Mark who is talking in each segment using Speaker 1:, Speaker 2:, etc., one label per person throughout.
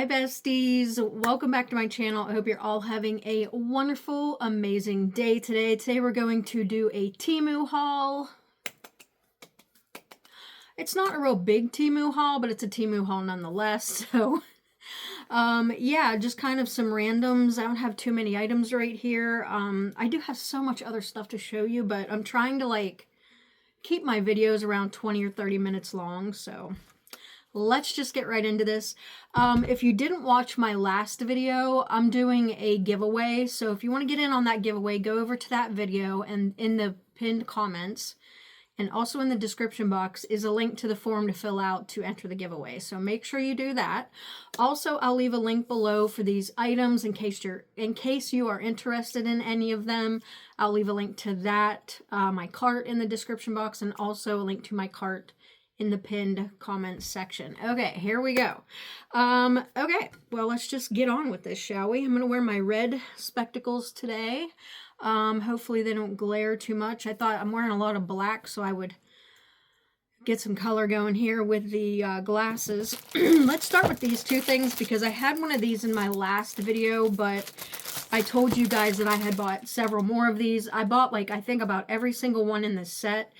Speaker 1: Hi besties, welcome back to my channel. I hope you're all having a wonderful, amazing day today. Today we're going to do a Temu haul. It's not a real big Temu haul, but it's a Temu haul nonetheless. So yeah, just kind of some randoms. I don't have too many items right here. I do have so much other stuff to show you, but I'm trying to like keep my videos around 20 or 30 minutes long, so let's just get right into this. If you didn't watch my last video, I'm doing a giveaway. So if you want to get in on that giveaway, go over to that video, and in the pinned comments and also in the description box is a link to the form to fill out to enter the giveaway. So make sure you do that. Also, I'll leave a link below for these items in case you are interested in any of them. I'll leave a link to that, my cart in the description box, and also a link to my cart in the pinned comments section. Okay, here we go. Okay, well, let's just get on with this, shall we? I'm gonna wear my red spectacles today. Hopefully they don't glare too much. I thought I'm wearing a lot of black, so I would get some color going here with the glasses. Let's start with these two things because I had one of these in my last video, but I told you guys that I had bought several more of these. I bought like, I think about every single one in this set.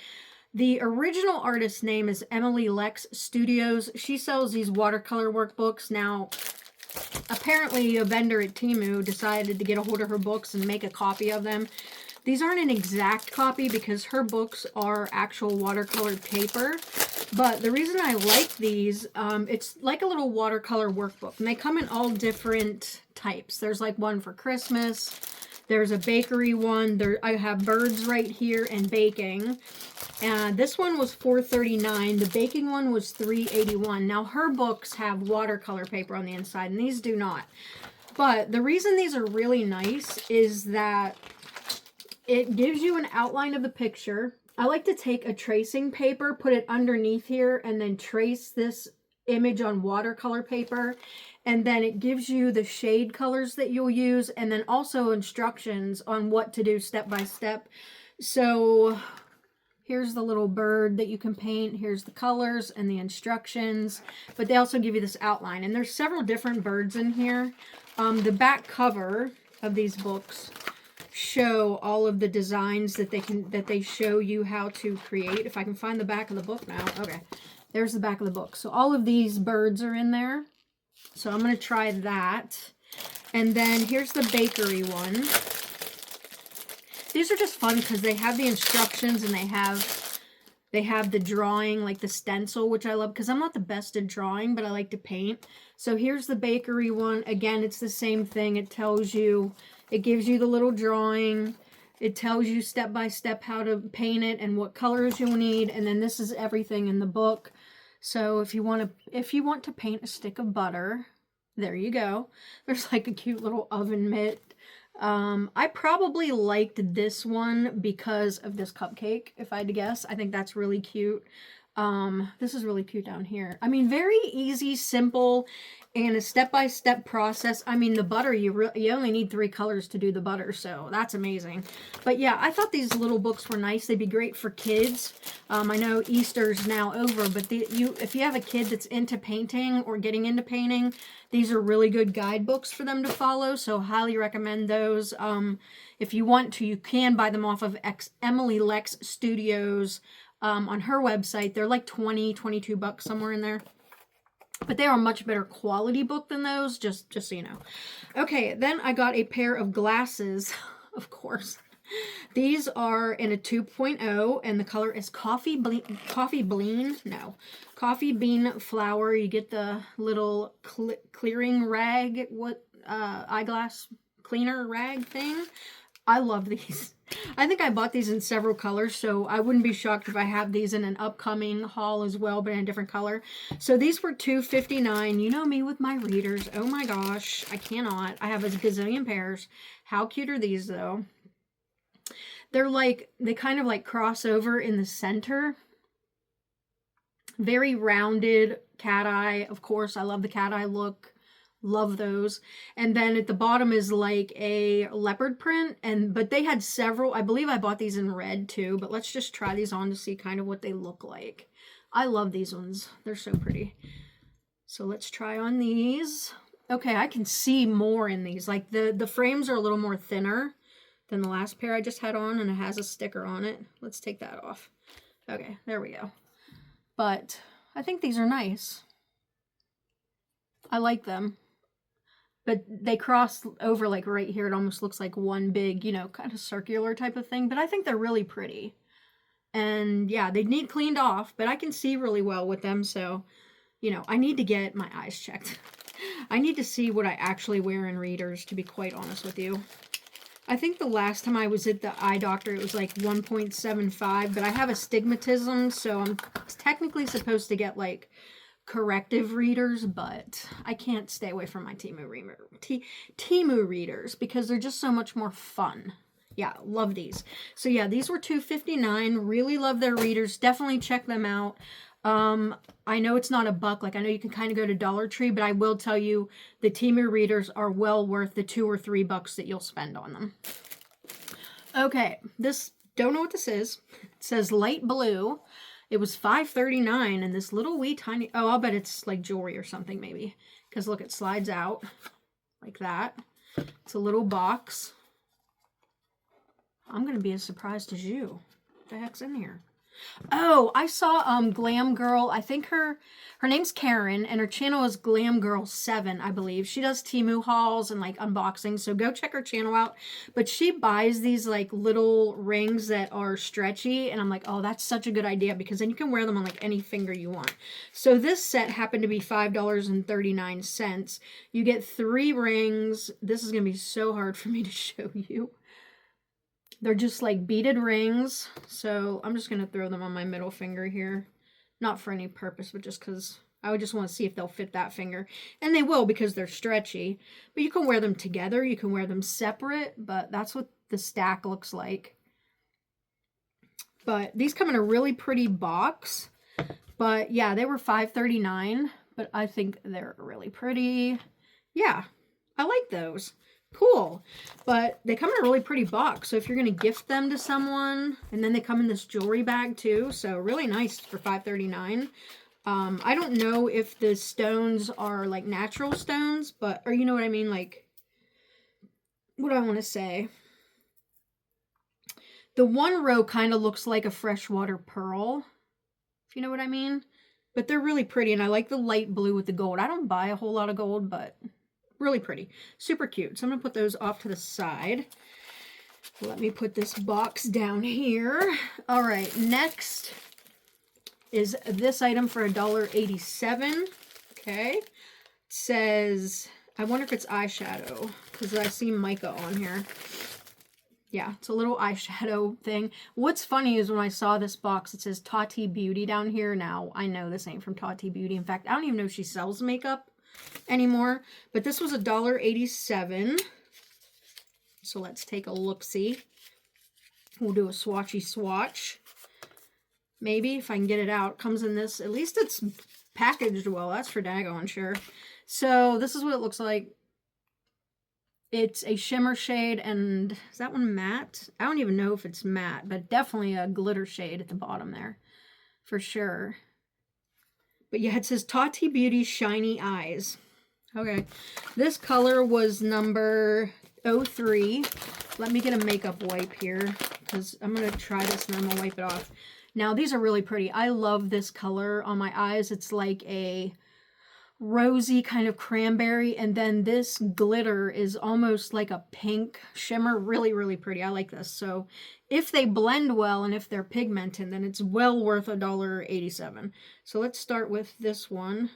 Speaker 1: The original artist's name is Emily Lex Studios. She sells these watercolor workbooks. Now, apparently a vendor at Temu decided to get a hold of her books and make a copy of them. These aren't an exact copy because her books are actual watercolor paper. But the reason I like these, it's like a little watercolor workbook. And they come in all different types. There's like one for Christmas. There's a bakery one. I have birds right here and baking. This one was $4.39. The baking one was $3.81. Now her books have watercolor paper on the inside and these do not. But the reason these are really nice is that it gives you an outline of the picture. I like to take a tracing paper, put it underneath here, and then trace this image on watercolor paper. And then it gives you the shade colors that you'll use, and then also instructions on what to do step by step. So here's the little bird that you can paint. Here's the colors and the instructions. But they also give you this outline. And there's several different birds in here. The back cover of these books show all of the designs that they show you how to create. If I can find the back of the book now. Okay, there's the back of the book. So all of these birds are in there. So I'm going to try that. And then here's the bakery one. These are just fun because they have the instructions and they have the drawing, like the stencil, which I love because I'm not the best at drawing, but I like to paint. So here's the bakery one. Again, it's the same thing. It tells you, it gives you the little drawing. It tells you step by step how to paint it and what colors you'll need. And then this is everything in the book. So if you want to paint a stick of butter, there you go. There's like a cute little oven mitt. I probably liked this one because of this cupcake, if I had to guess. I think that's really cute. This is really cute down here. I mean, very easy, simple, and a step-by-step process. I mean, the butter, you only need 3 colors to do the butter, so that's amazing. But yeah, I thought these little books were nice. They'd be great for kids. I know Easter's now over, but if you have a kid that's into painting or getting into painting, these are really good guidebooks for them to follow, so highly recommend those. If you want to, you can buy them off of Emily Lex Studios on her website. They're like 22 bucks, somewhere in there. But they are a much better quality book than those, just so you know. Okay, then I got a pair of glasses, of course. These are in a 2.0, and the color is coffee bean flower. You get the little clearing rag, eyeglass cleaner rag thing. I love these. I think I bought these in several colors, so I wouldn't be shocked if I have these in an upcoming haul as well, but in a different color. So these were $2.59. You know me with my readers. Oh my gosh, I cannot. I have a gazillion pairs. How cute are these, though? They're like, they kind of like cross over in the center. Very rounded cat eye. Of course, I love the cat eye look. Love those. And then at the bottom is like a leopard print, but they had several. I believe I bought these in red too, but let's just try these on to see kind of what they look like. I love these ones. They're so pretty. So let's try on these. Okay, I can see more in these. Like the frames are a little more thinner than the last pair I just had on, and it has a sticker on it. Let's take that off. Okay, there we go. But I think these are nice. I like them. But they cross over like right here. It almost looks like one big, you know, kind of circular type of thing. But I think they're really pretty. And yeah, they need cleaned off, but I can see really well with them. So, you know, I need to get my eyes checked. I need to see what I actually wear in readers, to be quite honest with you. I think the last time I was at the eye doctor, it was like 1.75, but I have astigmatism, so I'm technically supposed to get like corrective readers, but I can't stay away from my Temu readers because they're just so much more fun. Yeah, love these. So yeah, these were $2.59. Really love their readers. Definitely check them out. I know it's not a buck. Like, I know you can kind of go to Dollar Tree, but I will tell you the Temu readers are well worth the $2 or $3 that you'll spend on them. Okay, this, don't know what this is. It says light blue. It was $5.39, and this little wee tiny, oh, I'll bet it's like jewelry or something maybe. Because look, it slides out like that. It's a little box. I'm going to be as surprised as you. What the heck's in here? Oh, I saw Glam Girl. I think her name's Karen, and her channel is Glam Girl 7, I believe. She does Temu hauls and like unboxings, so go check her channel out. But she buys these like little rings that are stretchy, and I'm like, oh, that's such a good idea because then you can wear them on like any finger you want. So this set happened to be $5.39. You get 3 rings. This is gonna be so hard for me to show you. They're just like beaded rings, so I'm just going to throw them on my middle finger here. Not for any purpose, but just because I would just want to see if they'll fit that finger. And they will because they're stretchy. But you can wear them together, you can wear them separate, but that's what the stack looks like. But these come in a really pretty box. But yeah, they were $5.39, but I think they're really pretty. Yeah, I like those. Cool. But they come in a really pretty box, so if you're going to gift them to someone, and then they come in this jewelry bag too, so really nice for $5.39. I don't know if the stones are like natural stones, but, or you know what I mean, like, what do I want to say? The one row kind of looks like a freshwater pearl, if you know what I mean. But they're really pretty, and I like the light blue with the gold. I don't buy a whole lot of gold, but really pretty. Super cute. So I'm going to put those off to the side. Let me put this box down here. All right, next is this item for $1.87. Okay. It says, I wonder if it's eyeshadow, because I see mica on here. Yeah, it's a little eyeshadow thing. What's funny is when I saw this box, it says Tati Beauty down here. Now, I know this ain't from Tati Beauty. In fact, I don't even know if she sells makeup anymore, but this was $1.87. So let's take a look-see. We'll do a swatchy swatch. Maybe if I can get it out. It comes in this, at least it's packaged well. That's for daggone sure. So this is what it looks like. It's a shimmer shade, and is that one matte? I don't even know if it's matte, but definitely a glitter shade at the bottom there for sure. But yeah, it says Tati Beauty Shiny Eyes. Okay. This color was number 03. Let me get a makeup wipe here because I'm going to try this and I'm going to wipe it off. Now, these are really pretty. I love this color on my eyes. It's like a rosy kind of cranberry, and then this glitter is almost like a pink shimmer. Really, really pretty. I like this. So if they blend well and if they're pigmented, then it's well worth $1.87. So let's start with this one.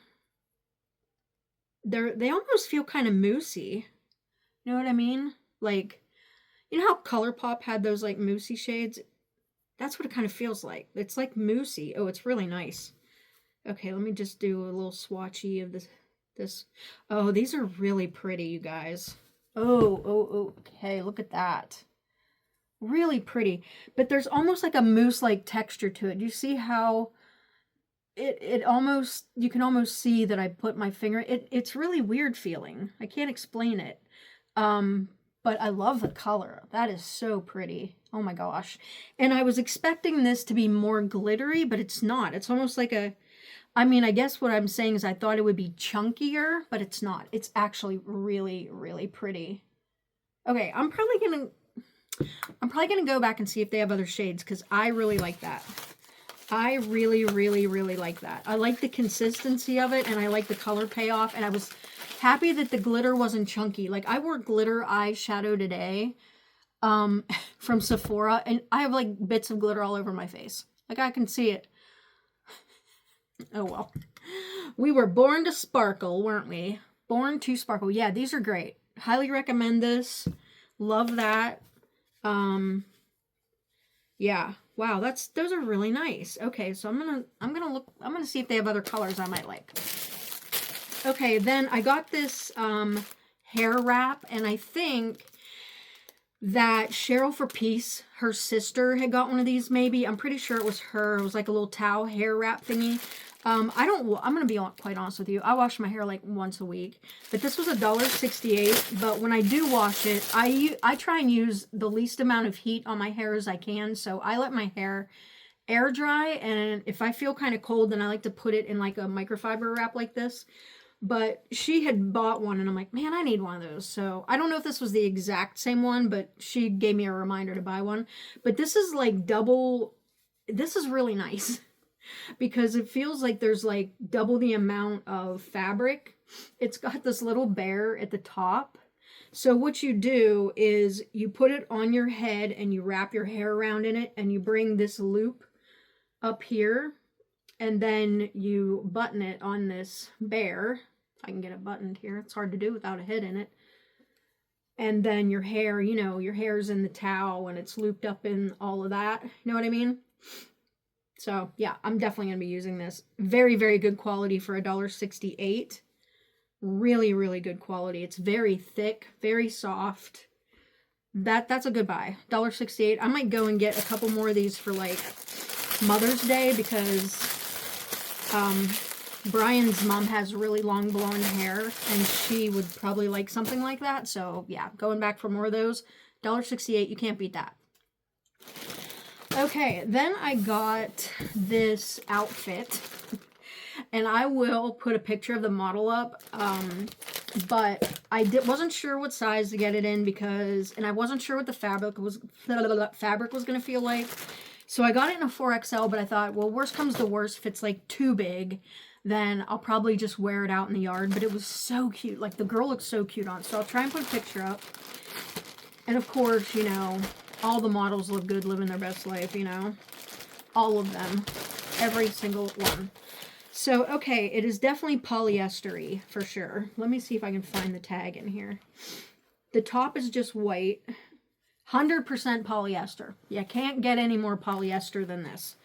Speaker 1: They almost feel kind of moussey. You know what I mean? Like, you know how ColourPop had those like moussey shades? That's what it kind of feels like. It's like moussey. Oh, it's really nice. Okay, let me just do a little swatchy of this. Oh, these are really pretty, you guys. Oh, okay, look at that. Really pretty. But there's almost like a mousse-like texture to it. Do you see how it almost, you can almost see that I put my finger, it's really weird feeling. I can't explain it. But I love the color. That is so pretty. Oh my gosh. And I was expecting this to be more glittery, but it's not. It's almost like a, I mean, I guess what I'm saying is I thought it would be chunkier, but it's not. It's actually really, really pretty. Okay, I'm probably gonna go back and see if they have other shades, because I really like that. I really, really, really like that. I like the consistency of it, and I like the color payoff, and I was happy that the glitter wasn't chunky. Like, I wore glitter eyeshadow today from Sephora, and I have like bits of glitter all over my face. Like, I can see it. Oh well. We were born to sparkle, weren't we? Born to sparkle. Yeah, these are great. Highly recommend this. Love that. Yeah. Wow, those are really nice. Okay, so I'm gonna see if they have other colors I might like. Okay, then I got this hair wrap, and I think that Cheryl for Peace, her sister, had got one of these maybe. I'm pretty sure it was her. It was like a little towel hair wrap thingy. I'm going to be quite honest with you. I wash my hair like once a week, but this was $1.68. But when I do wash it, I try and use the least amount of heat on my hair as I can. So I let my hair air dry, and if I feel kind of cold, then I like to put it in like a microfiber wrap like this. But she had bought one, and I'm like, man, I need one of those. So I don't know if this was the exact same one, but she gave me a reminder to buy one. But this is like this is really nice because it feels like there's like double the amount of fabric. It's got this little bear at the top. So what you do is you put it on your head and you wrap your hair around in it, and you bring this loop up here, and then you button it on this bear. If I can get it buttoned here. It's hard to do without a head in it. And then your hair, you know, your hair's in the towel and it's looped up in all of that. You know what I mean? So yeah, I'm definitely going to be using this. Very, very good quality for $1.68. Really, really good quality. It's very thick, very soft. That's a good buy. $1.68. I might go and get a couple more of these for like Mother's Day, because Brian's mom has really long blonde hair, and she would probably like something like that. So yeah, going back for more of those. $1.68, you can't beat that. Okay, then I got this outfit, and I will put a picture of the model up, but I wasn't sure what size to get it in, and I wasn't sure what the fabric was going to feel like. So I got it in a 4XL, but I thought, well, worst comes to worst, if it's like too big, then I'll probably just wear it out in the yard. But it was so cute. Like, the girl looks so cute on it. So I'll try and put a picture up. And of course, you know, all the models look good, living their best life, you know. All of them. Every single one. So, okay, it is definitely polyester-y for sure. Let me see if I can find the tag in here. The top is just white. 100% polyester. You can't get any more polyester than this.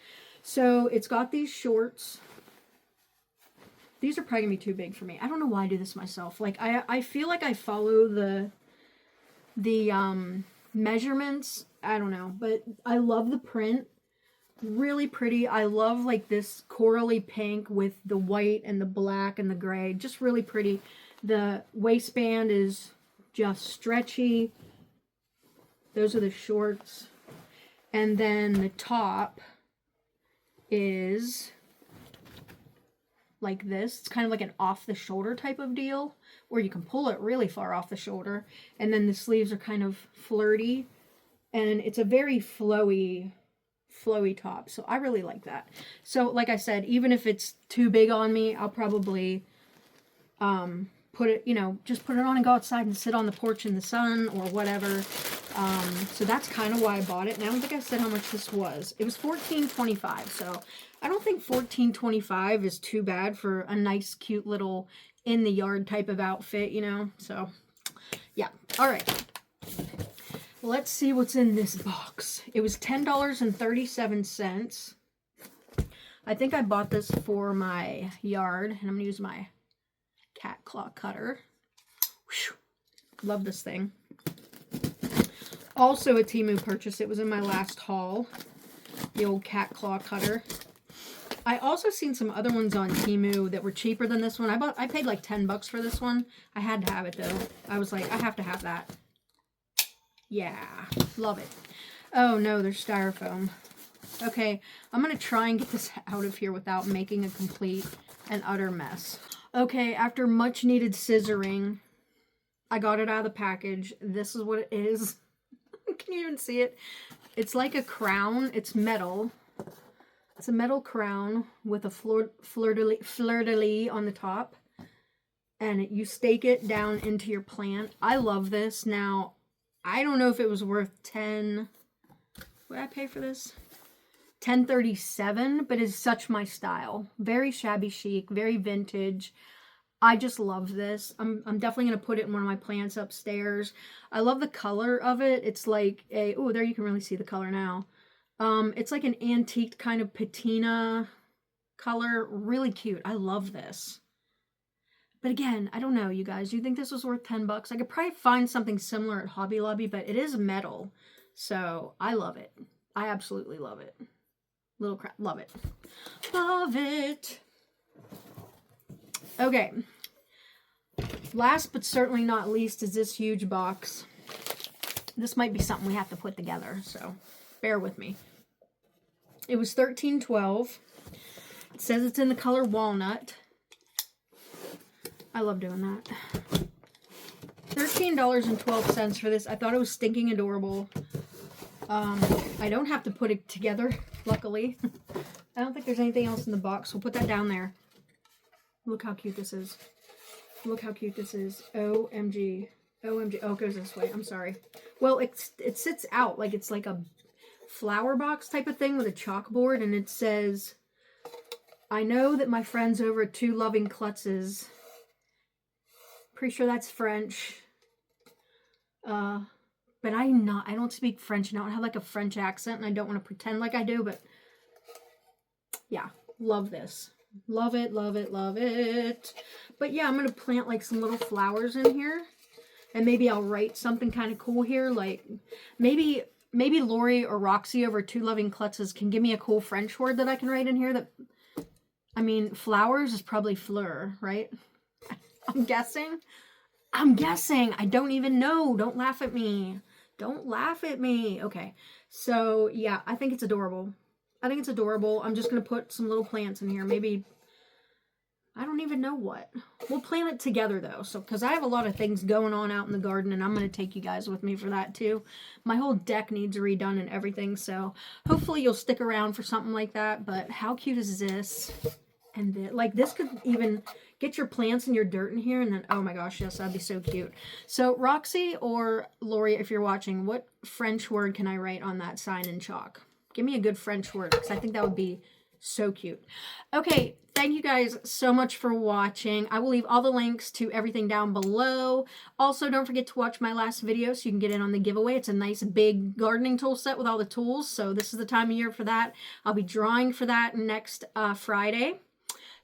Speaker 1: So it's got these shorts. These are probably gonna be too big for me. I don't know why I do this myself. Like, I feel like I follow the measurements. I don't know, but I love the print. Really pretty. I love like this corally pink with the white and the black and the gray. Just really pretty. The waistband is just stretchy. Those are the shorts. And then the top is like this. It's kind of like an off-the-shoulder type of deal, where you can pull it really far off the shoulder. And then the sleeves are kind of flirty. And it's a very flowy top. So I really like that. So like I said, even if it's too big on me, I'll probably put it, you know, just put it on and go outside and sit on the porch in the sun or whatever. So that's kind of why I bought it. And I don't think I said how much this was. It was $14.25. So I don't think $14.25 is too bad for a nice, cute little in the yard type of outfit, you know. So yeah. All right. Let's see what's in this box. It was $10.37. I think I bought this for my yard, and I'm gonna use my cat claw cutter. Whew. Love this thing. Also a Temu purchase. It was in my last haul. The old cat claw cutter. I also seen some other ones on Temu that were cheaper than this one. I paid like $10 for this one. I had to have it though. I was like, I have to have that. Yeah, love it. Oh no, there's styrofoam. Okay, I'm going to try and get this out of here without making a complete and utter mess. Okay, after much needed scissoring, I got it out of the package. This is what it is. Can you even see it? It's like a crown. It's metal. It's a metal crown with a fleur-de-lis on the top. And you stake it down into your plant. I love this. Now, I don't know if it was worth 10... What did I pay for this? $10.37, but it's such my style. Very shabby chic, very vintage. I just love this. I'm definitely going to put it in one of my plants upstairs. I love the color of it. It's like a... Oh, there you can really see the color now. It's like an antique kind of patina color. Really cute. I love this. But again, I don't know, you guys. Do you think this was worth 10 bucks? I could probably find something similar at Hobby Lobby, but it is metal. So I love it. I absolutely love it. Little crap. Love it. Love it. Okay. Last but certainly not least is this huge box. This might be something we have to put together, so bear with me. It was $13.12. It says it's in the color walnut. I love doing that. $13.12 for this. I thought it was stinking adorable. I don't have to put it together, luckily. I don't think there's anything else in the box. We'll put that down there. Look how cute this is. Look how cute this is. OMG. OMG. Oh, it goes this way. I'm sorry. Well, it sits out like it's like a flower box type of thing with a chalkboard, and it says, I know that my friends over at Two Loving Klutzes, pretty sure that's French, but I don't speak French and I don't have like a French accent, and I don't want to pretend like I do, but yeah, love this. Love it, love it, love it. But yeah, I'm going to plant like some little flowers in here, and maybe I'll write something kind of cool here, like maybe Lori or Roxy over Two Loving Klutzes can give me a cool French word that I can write in here that, I mean, flowers is probably fleur, right? I'm guessing. I don't even know. Don't laugh at me. Don't laugh at me. Okay. So, yeah, I think it's adorable. I think it's adorable. I'm just going to put some little plants in here. Maybe, I don't even know what. We'll plant it together, though. So, because I have a lot of things going on out in the garden, and I'm going to take you guys with me for that, too. My whole deck needs redone and everything, so hopefully you'll stick around for something like that. But how cute is this? And like, this could even get your plants and your dirt in here, and then, oh my gosh, yes, that'd be so cute. So, Roxy or Lori, if you're watching, what French word can I write on that sign in chalk? Give me a good French word, because I think that would be so cute. Okay, thank you guys so much for watching. I will leave all the links to everything down below. Also, don't forget to watch my last video so you can get in on the giveaway. It's a nice big gardening tool set with all the tools, so this is the time of year for that. I'll be drawing for that next Friday.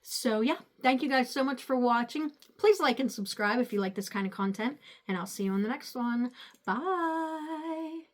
Speaker 1: So yeah, thank you guys so much for watching. Please like and subscribe if you like this kind of content, and I'll see you on the next one. Bye!